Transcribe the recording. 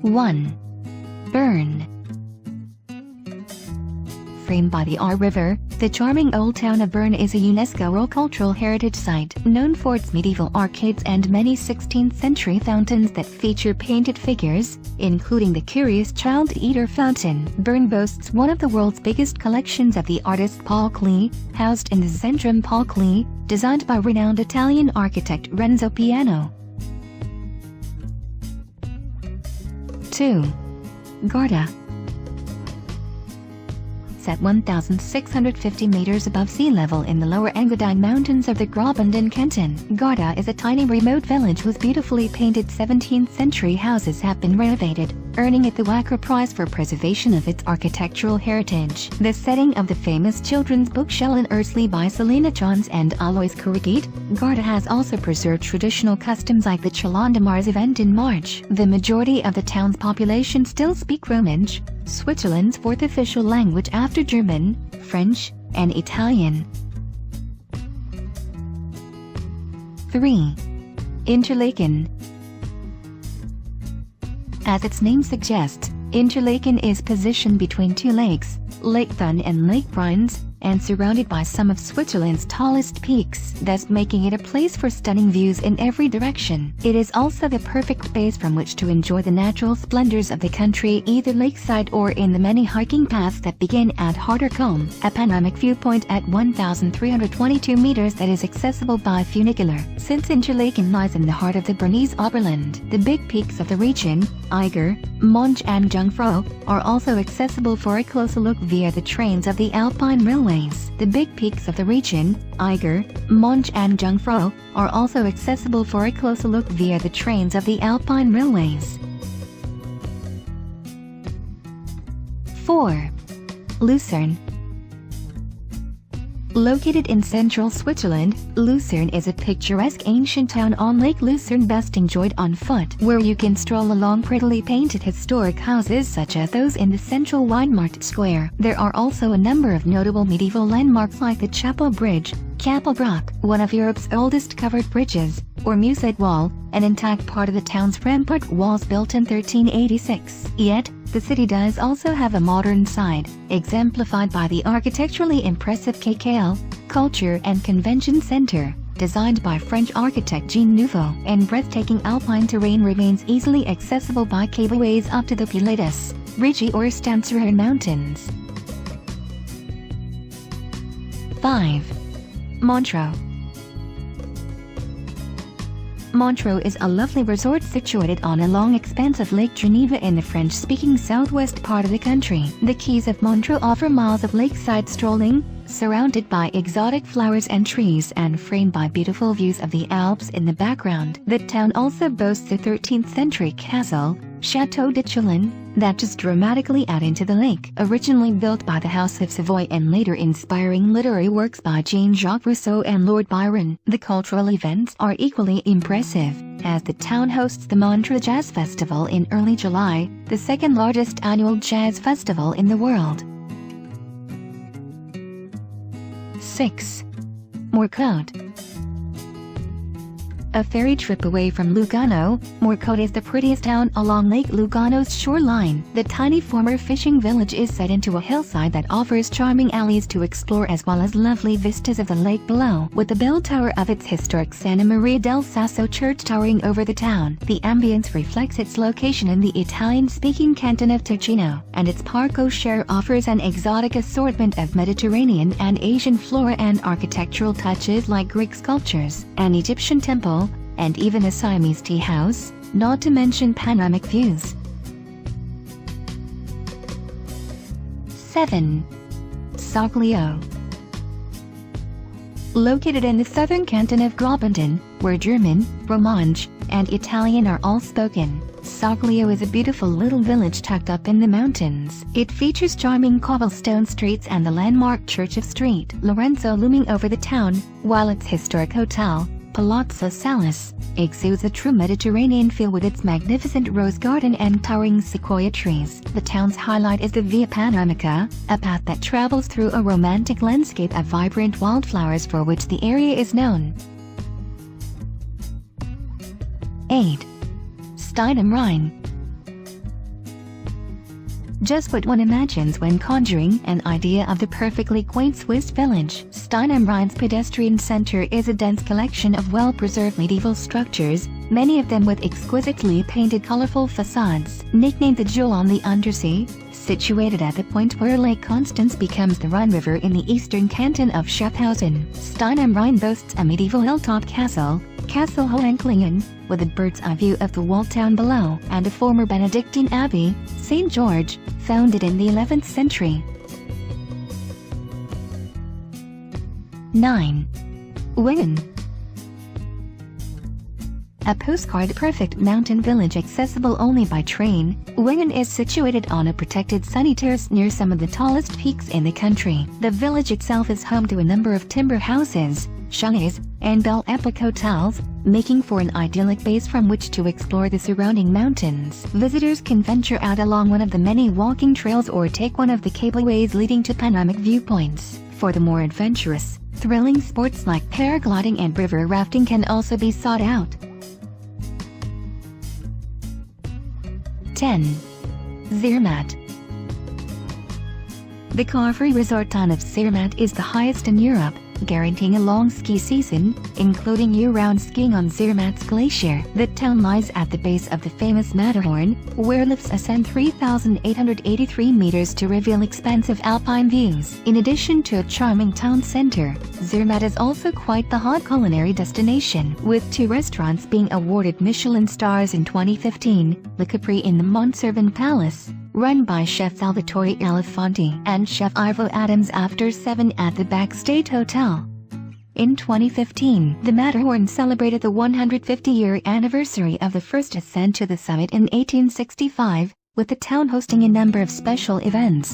1. Bern. Framed by the Aar River, the charming old town of Bern is a UNESCO World Cultural Heritage Site, known for its medieval arcades and many 16th-century fountains that feature painted figures, including the curious Child Eater fountain. Bern boasts one of the world's biggest collections of the artist Paul Klee, housed in the Zentrum Paul Klee, designed by renowned Italian architect Renzo Piano. 2. Garda. Set 1,650 meters above sea level in the lower Engadine Mountains of the Graubünden canton, Garda is a tiny remote village whose beautifully painted 17th-century houses have been renovated, earning it the Wacker Prize for preservation of its architectural heritage. The setting of the famous children's book Schellen Erzli by Selina Johns and Alois Kurigit, Garda has also preserved traditional customs like the Chalandamars event in March. The majority of the town's population still speak Romansh, Switzerland's fourth official language after German, French, and Italian. 3. Interlaken. As its name suggests, Interlaken is positioned between two lakes, Lake Thun and Lake Bryns, and surrounded by some of Switzerland's tallest peaks, thus making it a place for stunning views in every direction. It is also the perfect base from which to enjoy the natural splendors of the country either lakeside or in the many hiking paths that begin at Harderkolm, a panoramic viewpoint at 1,322 meters that is accessible by funicular. Since Interlaken lies in the heart of the Bernese Oberland, the big peaks of the region, Eiger, Monch and Jungfrau, are also accessible for a closer look via the trains of the Alpine Railways. The big peaks of the region, Eiger, Monch and Jungfrau, are also accessible for a closer look via the trains of the Alpine Railways. 4. Lucerne. Located in central Switzerland, Lucerne is a picturesque ancient town on Lake Lucerne best enjoyed on foot, where you can stroll along prettily painted historic houses such as those in the central Weinmarkt Square. There are also a number of notable medieval landmarks like the Chapel Bridge, Kapelbrock, one of Europe's oldest covered bridges, or Muset Wall, an intact part of the town's rampart walls built in 1386. Yet, the city does also have a modern side, exemplified by the architecturally impressive KKL, Culture and Convention Center, designed by French architect Jean Nouveau, and breathtaking alpine terrain remains easily accessible by cableways up to the Pilatus, Rigi or Stanzerhorn Mountains. 5. Montreux. Montreux is a lovely resort situated on a long expanse of Lake Geneva in the French-speaking southwest part of the country. The quays of Montreux offer miles of lakeside strolling, surrounded by exotic flowers and trees and framed by beautiful views of the Alps in the background. The town also boasts a 13th-century castle, Château de Chalon, that just dramatically add into the lake. Originally built by the House of Savoy and later inspiring literary works by Jean-Jacques Rousseau and Lord Byron, the cultural events are equally impressive, as the town hosts the Montreux Jazz Festival in early July, the second largest annual jazz festival in the world. 6. Morcote. A ferry trip away from Lugano, Morcote is the prettiest town along Lake Lugano's shoreline. The tiny former fishing village is set into a hillside that offers charming alleys to explore as well as lovely vistas of the lake below. With the bell tower of its historic Santa Maria del Sasso church towering over the town, the ambience reflects its location in the Italian-speaking canton of Ticino, and its Parc aux Cherts offers an exotic assortment of Mediterranean and Asian flora and architectural touches like Greek sculptures, an Egyptian temple, and even a Siamese tea house, not to mention panoramic views. 7. Soglio. Located in the southern canton of Graubünden, where German, Romansh, and Italian are all spoken, Soglio is a beautiful little village tucked up in the mountains. It features charming cobblestone streets and the landmark Church of St. Lorenzo looming over the town, while its historic hotel, Palazzo Salis, exudes a true Mediterranean feel with its magnificent rose garden and towering sequoia trees. The town's highlight is the Via Panoramica, a path that travels through a romantic landscape of vibrant wildflowers for which the area is known. 8. Stein am Rhein. just what one imagines when conjuring an idea of the perfectly quaint Swiss village. Stein am Rhein's pedestrian center is a dense collection of well-preserved medieval structures, many of them with exquisitely painted colorful facades. Nicknamed the Jewel on the Undersea, situated at the point where Lake Constance becomes the Rhine River in the eastern canton of Schaffhausen, Stein am Rhein boasts a medieval hilltop castle, Castle Hohenklingen, with a bird's-eye view of the walled town below, and a former Benedictine abbey, St. George, founded in the 11th century. 9. Wingen. A postcard-perfect mountain village accessible only by train, Wingen is situated on a protected sunny terrace near some of the tallest peaks in the country. The village itself is home to a number of timber houses, chalets, and Belle Epoque hotels, making for an idyllic base from which to explore the surrounding mountains. Visitors can venture out along one of the many walking trails or take one of the cableways leading to panoramic viewpoints. For the more adventurous, thrilling sports like paragliding and river rafting can also be sought out. 10. Zermatt. The car-free resort town of Zermatt is the highest in Europe, guaranteeing a long ski season, including year-round skiing on Zermatt's glacier. The town lies at the base of the famous Matterhorn, where lifts ascend 3,883 meters to reveal expansive alpine views. In addition to a charming town center, Zermatt is also quite the hot culinary destination, with 2 restaurants being awarded Michelin stars in 2015, the Capri in the Montservin Palace, run by Chef Salvatore Elefanti, and Chef Ivo Adams after 7 at the Backstage Hotel. In 2015, the Matterhorn celebrated the 150-year anniversary of the first ascent to the summit in 1865, with the town hosting a number of special events.